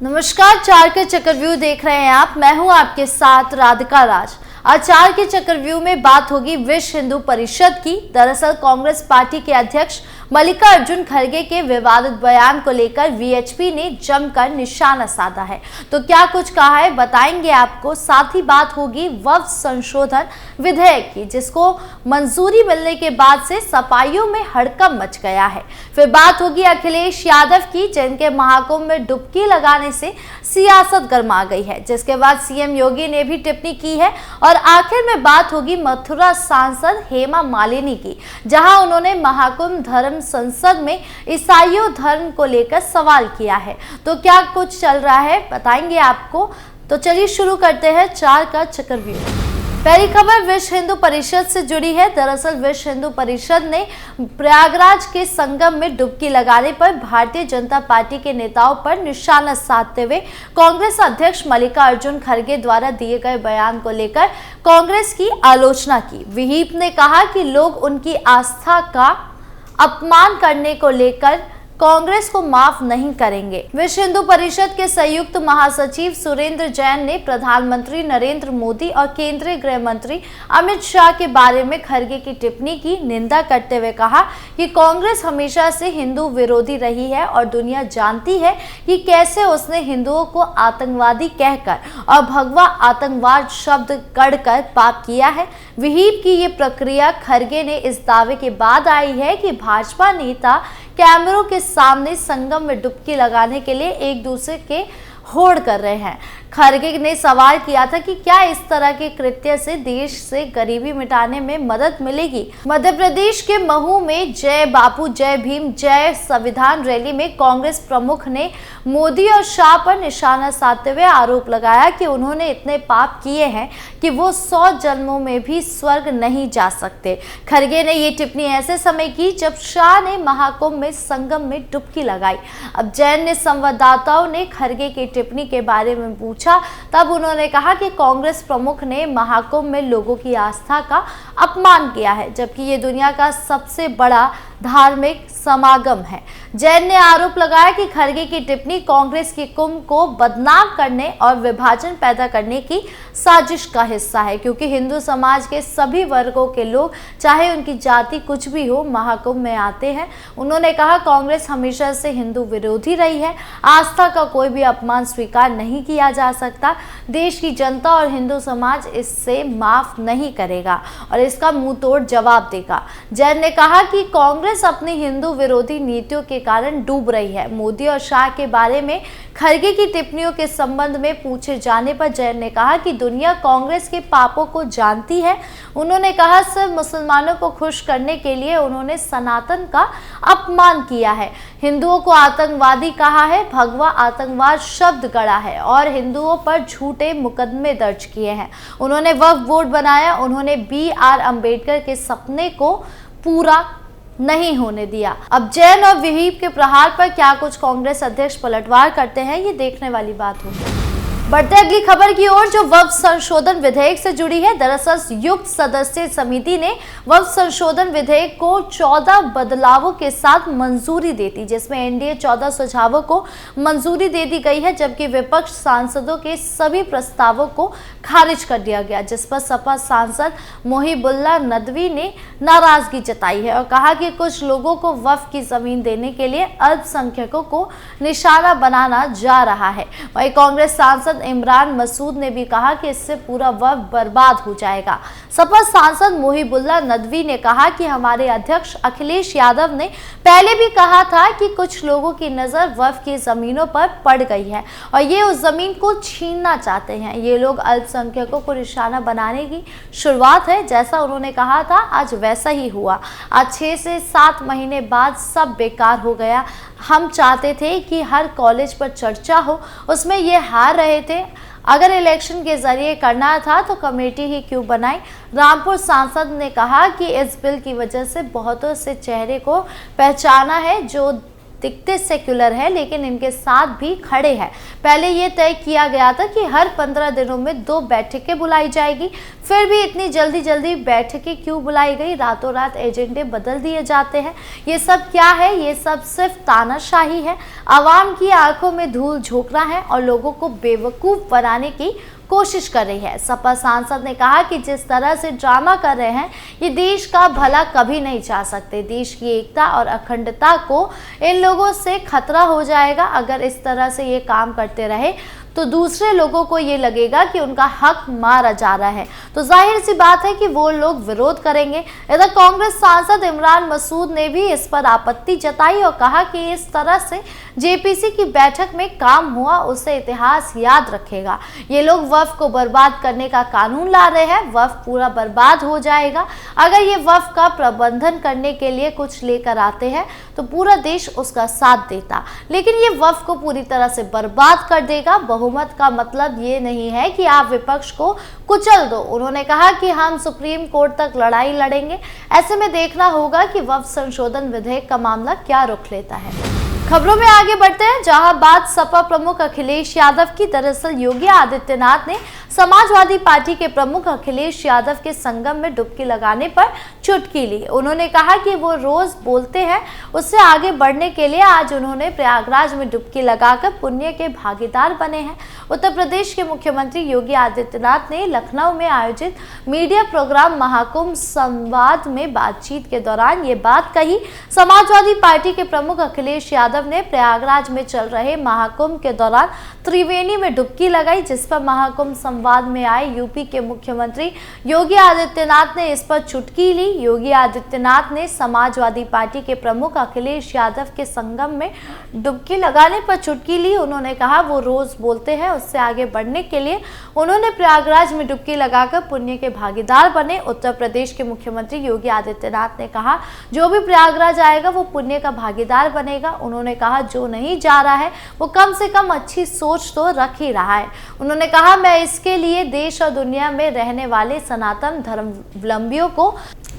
नमस्कार, चार के चक्रव्यूह देख रहे हैं आप। मैं हूं आपके साथ राधिका राज। आज चार के चक्रव्यूह में बात होगी विश्व हिंदू परिषद की। दरअसल कांग्रेस पार्टी के अध्यक्ष मल्लिकार्जुन खड़गे के विवादित बयान को लेकर वीएचपी ने जमकर निशाना साधा है। तो क्या कुछ कहा है बताएंगे आपको। साथ ही बात होगी वक्फ संशोधन विधेयक की, जिसको मंजूरी मिलने के बाद से सपाइयों में हड़कंप मच गया है। फिर बात होगी अखिलेश यादव की, जिनके महाकुंभ में डुबकी लगाने से सियासत गर्मा गई है, जिसके बाद सीएम योगी ने भी टिप्पणी की है। और आखिर में बात होगी मथुरा सांसद हेमा मालिनी की, जहां उन्होंने महाकुंभ धर्म संसद में ईसाइयों धर्म को लेकर सवाल किया है। तो क्या कुछ चल रहा है बताएंगे आपको। तो चलिए शुरू करते हैं चार का चक्रव्यूह। पहली खबर विश्व हिंदू परिषद से जुड़ी है। दरअसल विश्व हिंदू परिषद ने प्रयागराज के संगम में डुबकी लगाने पर भारतीय जनता पार्टी के नेताओं पर निशाना साधते हुए कांग्रेस अध्यक्ष मल्लिकार्जुन खड़गे द्वारा दिए गए बयान को लेकर कांग्रेस की आलोचना की। विहिप ने कहा कि लोग उनकी आस्था का अपमान करने को लेकर कांग्रेस को माफ नहीं करेंगे। विश्व हिंदू परिषद के संयुक्त महासचिव सुरेंद्र जैन ने प्रधानमंत्री नरेंद्र मोदी और केंद्रीय गृह मंत्री अमित शाह के बारे में खड़गे की टिप्पणी की निंदा करते हुए कहा कि कांग्रेस हमेशा से हिंदू विरोधी रही है और दुनिया जानती है कि कैसे उसने हिंदुओं को आतंकवादी कहकर और भगवा आतंकवाद शब्द गढ़कर पाप किया है। विहिप की ये प्रक्रिया खड़गे ने इस दावे के बाद आई है कि भाजपा नेता कैमरों के सामने संगम में डुबकी लगाने के लिए एक दूसरे के होड़ कर रहे हैं। खड़गे ने सवाल किया था कि क्या इस तरह के कृत्य से देश से गरीबी मिटाने में मदद मिलेगी। मध्य प्रदेश के महू में जय बापू जय भीम जय संविधान रैली में कांग्रेस प्रमुख ने मोदी और शाह पर निशाना साधते हुए आरोप लगाया कि उन्होंने इतने पाप किए हैं कि वो 100 जन्मों में भी स्वर्ग नहीं जा सकते। खड़गे ने ये टिप्पणी ऐसे समय की जब शाह ने महाकुंभ में संगम में डुबकी लगाई। अब जैन ने संवाददाताओं ने खड़गे की टिप्पणी के बारे में पूछा, तब उन्होंने कहा कि कांग्रेस प्रमुख ने महाकुंभ में लोगों की आस्था का अपमान किया है, जबकि ये दुनिया का सबसे बड़ा धार्मिक समागम है। जैन ने आरोप लगाया कि खड़गे की टिप्पणी कांग्रेस की कुंभ को बदनाम करने और विभाजन पैदा करने की साजिश का हिस्सा है, क्योंकि हिंदू समाज के सभी वर्गों के लोग, चाहे उनकी जाति कुछ भी हो, महाकुंभ में आते हैं। उन्होंने कहा कांग्रेस हमेशा से हिंदू विरोधी रही है। आस्था का कोई भी अपमान स्वीकार नहीं किया जा सकता। देश की जनता और हिंदू समाज इससे माफ नहीं करेगा और इसका मुंह तोड़ जवाब देगा। जैन ने कहा कि कांग्रेस अपनी हिंदू विरोधी नीतियों के कारण डूब रही है। मोदी और शाह के बारे में खड़गे की टिप्पणियों के संबंध में पूछे जाने पर जैन ने कहा कि दुनिया कांग्रेस के पापों को जानती है। उन्होंने कहा सिर्फ मुसलमानों को खुश करने के लिए उन्होंने सनातन का अपमान किया है, हिंदुओं को आतंकवादी कहा है, भगवा आतंकवाद शब्द गढ़ा है और हिंदुओं पर झूठे मुकदमे दर्ज किए हैं। उन्होंने वक्फ बोर्ड बनाया। उन्होंने BR अम्बेडकर के सपने को पूरा नहीं होने दिया। अब जैन और विहिप के प्रहार पर क्या कुछ कांग्रेस अध्यक्ष पलटवार करते हैं, ये देखने वाली बात होगी। बढ़ते अगली खबर की ओर, जो वक्फ संशोधन विधेयक से जुड़ी है। दरअसल संयुक्त सदस्य समिति ने वक्फ संशोधन विधेयक को 14 बदलावों के साथ मंजूरी दे दी, जिसमें एनडीए 14 सुझावों को मंजूरी दे दी गई है, जबकि विपक्ष सांसदों के सभी प्रस्तावों को खारिज कर दिया गया, जिस पर सपा सांसद मोहिबुल्लाह नदवी ने नाराजगी जताई है और कहा कि कुछ लोगों को वक्फ की जमीन देने के लिए अल्पसंख्यकों को निशाना बनाना जा रहा है। वहीं कांग्रेस सांसद इमरान मसूद ने भी कहा कि इससे पूरा वक्फ बर्बाद हो जाएगा। सपा सांसद मोहिबुल्लाह नदवी ने कहा कि हमारे अध्यक्ष अखिलेश यादव ने पहले भी कहा था कि कुछ लोगों की नजर वक्फ की जमीनों पर पड़ गई है और ये उस जमीन को छीनना चाहते हैं। ये लोग अल्पसंख्यकों को निशाना बनाने की शुरुआत है। जैसा उन्होंने कहा था आज वैसा ही हुआ। आज 6 से 7 महीने बाद सब बेकार हो गया। हम चाहते थे कि हर कॉलेज पर चर्चा हो, उसमें ये हार रहे थे। अगर इलेक्शन के जरिए करना था तो कमेटी ही क्यों बनाई। रामपुर सांसद ने कहा कि इस बिल की वजह से बहुतों से चेहरे को पहचाना है जो दिखते सेक्युलर है लेकिन इनके साथ भी खड़े हैं। पहले ये तय किया गया था कि हर 15 दिनों में 2 बैठकें बुलाई जाएगी, फिर भी इतनी जल्दी बैठकें क्यों बुलाई गई? रातों रात एजेंडे बदल दिए जाते हैं। ये सब क्या है? ये सब सिर्फ तानाशाही है, आवाम की आंखों में धूल झोंकना है और लोगों को बेवकूफ बनाने की कोशिश कर रही है। सपा सांसद ने कहा कि जिस तरह से ड्रामा कर रहे हैं ये देश का भला कभी नहीं चाह सकते। देश की एकता और अखंडता को इन लोगों से खतरा हो जाएगा। अगर इस तरह से ये काम करते रहे तो दूसरे लोगों को ये लगेगा कि उनका हक मारा जा रहा है, तो जाहिर सी बात है कि वो लोग विरोध करेंगे। इधर कांग्रेस सांसद इमरान मसूद ने भी इस पर आपत्ति जताई और कहा कि इस तरह से जेपीसी की बैठक में काम हुआ उसे इतिहास याद रखेगा। ये लोग वक्फ को बर्बाद करने का कानून ला रहे हैं, वक्फ पूरा बर्बाद हो जाएगा। अगर ये वक्फ का प्रबंधन करने के लिए कुछ लेकर आते हैं तो पूरा देश उसका साथ देता, लेकिन ये वक्फ को पूरी तरह से बर्बाद कर देगा। बहुमत का मतलब ये नहीं है कि आप विपक्ष को कुचल दो। उन्होंने कहा कि हम सुप्रीम कोर्ट तक लड़ाई लड़ेंगे। ऐसे में देखना होगा कि वक्फ संशोधन विधेयक का मामला क्या रुख लेता है। खबरों में आगे बढ़ते हैं, जहां बात सपा प्रमुख अखिलेश यादव की। दरअसल योगी आदित्यनाथ ने समाजवादी पार्टी के प्रमुख अखिलेश यादव के संगम में डुबकी लगाने पर चुटकी ली। उन्होंने कहा कि वो रोज बोलते हैं, उससे आगे बढ़ने के लिए आज उन्होंने प्रयागराज में डुबकी लगाकर पुण्य के भागीदार बने हैं। उत्तर प्रदेश के मुख्यमंत्री योगी आदित्यनाथ ने लखनऊ में आयोजित मीडिया प्रोग्राम महाकुंभ संवाद में बातचीत के दौरान ये बात कही। समाजवादी पार्टी के प्रमुख अखिलेश यादव ने प्रयागराज में चल रहे महाकुंभ के दौरान त्रिवेणी में डुबकी लगाई, जिस पर महाकुंभ संवाद में आए यूपी के मुख्यमंत्री योगी आदित्यनाथ ने इस पर चुटकी ली। योगी आदित्यनाथ ने समाजवादी पार्टी के प्रमुख अखिलेश यादव के संगम में डुबकी लगाने पर चुटकी ली। उन्होंने कहा वो रोज बोलते हैं, उससे आगे बढ़ने के लिए उन्होंने प्रयागराज में डुबकी लगाकर पुण्य के भागीदार बने। उत्तर प्रदेश के मुख्यमंत्री योगी आदित्यनाथ ने कहा जो भी प्रयागराज आएगा वो पुण्य का भागीदार बनेगा। उन्होंने कहा जो नहीं जा रहा है वो कम से कम अच्छी सोच तो रख ही रहा है। उन्होंने कहा मैं इसके लिए देश और दुनिया में रहने वाले सनातन धर्मावलंबियों को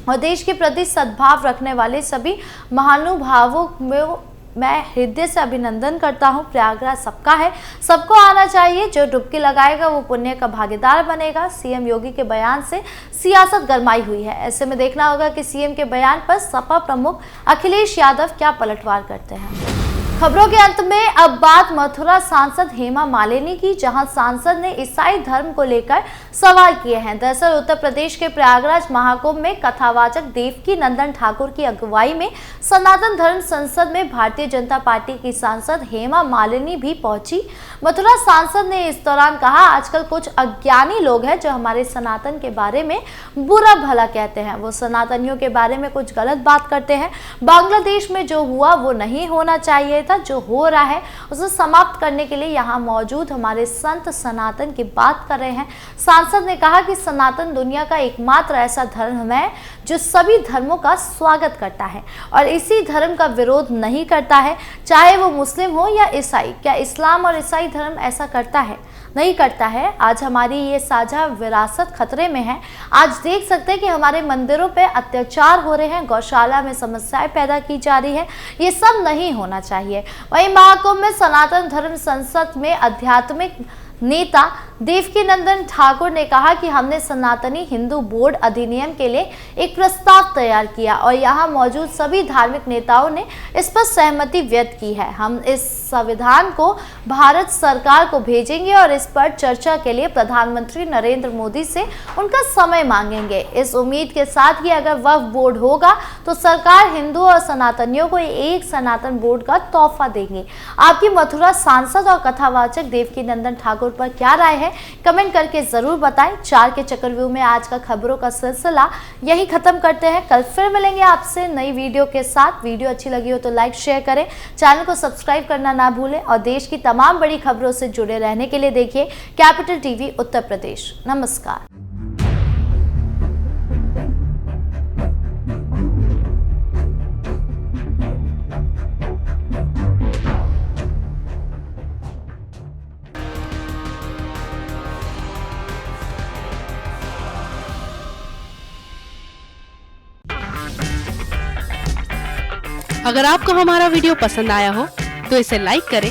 और देश के प्रति सद्भाव रखने वाले सभी महानुभावों में मैं हृदय से अभिनंदन करता हूं। प्रयागराज सबका है, सबको आना चाहिए। जो डुबकी लगाएगा वो पुण्य का भागीदार बनेगा। सीएम योगी के बयान से सियासत गरमाई हुई है। ऐसे में देखना होगा कि सीएम के बयान पर सपा प्रमुख अखिलेश यादव क्या पलटवार करते हैं। खबरों के अंत में अब बात मथुरा सांसद हेमा मालिनी की, जहां सांसद ने ईसाई धर्म को लेकर सवाल किए हैं। दरअसल उत्तर प्रदेश के प्रयागराज महाकुंभ में कथावाचक देवकी नंदन ठाकुर की अगुवाई में सनातन धर्म संसद में भारतीय जनता पार्टी की सांसद हेमा मालिनी भी पहुंची। मथुरा सांसद ने इस दौरान कहा आजकल कुछ अज्ञानी लोग हैं जो हमारे सनातन के बारे में बुरा भला कहते हैं। वो सनातनियों के बारे में कुछ गलत बात करते हैं। बांग्लादेश में जो हुआ वो नहीं होना चाहिए था, जो हो रहा है उसे समाप्त करने के लिए यहाँ मौजूद हमारे संत सनातन की बात कर रहे हैं। सांसद ने कहा कि सनातन दुनिया का एकमात्र ऐसा धर्म है जो सभी धर्मों का स्वागत करता है और इसी धर्म का विरोध नहीं करता है, चाहे वो मुस्लिम हो या ईसाई। क्या इस्लाम और ईसाई धर्म ऐसा करता है? नहीं करता है। आज हमारी ये साझा विरासत खतरे में है। आज देख सकते हैं कि हमारे मंदिरों पे अत्याचार हो रहे हैं, गौशाला में समस्याएं पैदा की जा रही है। ये सब नहीं होना चाहिए। वहीं महाकुंभ में सनातन धर्म संसद में आध्यात्मिक नेता देवकी नंदन ठाकुर ने कहा कि हमने सनातनी हिंदू बोर्ड अधिनियम के लिए एक प्रस्ताव तैयार किया और यहाँ मौजूद सभी धार्मिक नेताओं ने इस पर सहमति व्यक्त की है। हम इस संविधान को भारत सरकार को भेजेंगे और इस पर चर्चा के लिए प्रधानमंत्री नरेंद्र मोदी से उनका समय मांगेंगे, इस उम्मीद के साथ कि अगर वक्फ बोर्ड होगा तो सरकार हिंदू और सनातनियों को एक सनातन बोर्ड का तोहफा देंगे। आपकी मथुरा सांसद और कथावाचक देवकी नंदन ठाकुर पर क्या राय है, कमेंट करके जरूर बताएं। 4 के चक्रव्यूह में आज का खबरों का सिलसिला यही खत्म करते हैं। कल फिर मिलेंगे आपसे नई वीडियो के साथ। वीडियो अच्छी लगी हो तो लाइक शेयर करें, चैनल को सब्सक्राइब करना ना भूलें और देश की तमाम बड़ी खबरों से जुड़े रहने के लिए देखिए कैपिटल टीवी उत्तर प्रदेश। नमस्कार। अगर आपको हमारा वीडियो पसंद आया हो तो इसे लाइक करें,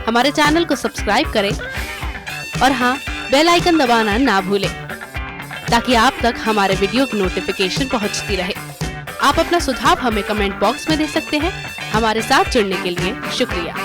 हमारे चैनल को सब्सक्राइब करें और हाँ, बेल आइकन दबाना ना भूलें ताकि आप तक हमारे वीडियो की नोटिफिकेशन पहुंचती रहे। आप अपना सुझाव हमें कमेंट बॉक्स में दे सकते हैं। हमारे साथ जुड़ने के लिए शुक्रिया।